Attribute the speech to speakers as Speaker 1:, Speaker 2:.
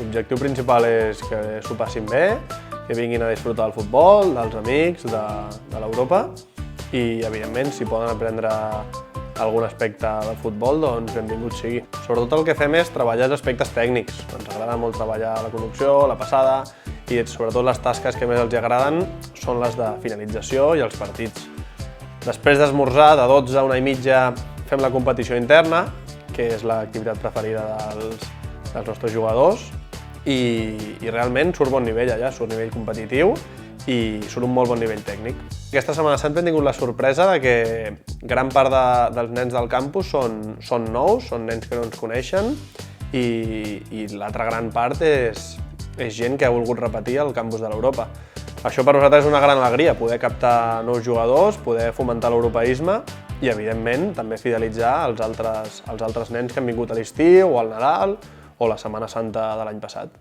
Speaker 1: L'objectiu principal és que s'ho passin bé, que vinguin a disfrutar del futbol, dels amics, de l'Europa i, evidentment, si poden aprendre algun aspecte del futbol, doncs benvingut sigui. Sobretot el que fem és treballar els aspectes tècnics. Ens agrada molt treballar la conducció, la passada i sobretot les tasques que més els agraden són les de finalització i els partits. Després d'esmorzar, de 12 a 1:30, fem la competició interna, que és l'activitat preferida dels nostres jugadors i realment surt bon nivell allà, surt nivell competitiu i surt un molt bon nivell tècnic. Aquesta Setmana Santa hem tingut la sorpresa de que gran part dels nens del campus són nous, són nens que no ens coneixen i l'altra gran part és gent que ha volgut repetir al campus de l'Europa. Això per nosaltres és una gran alegria, poder captar nous jugadors, poder fomentar l'europeisme i, evidentment, també fidelitzar els altres nens que han vingut a l'estiu o al Nadal o la Setmana Santa de l'any passat.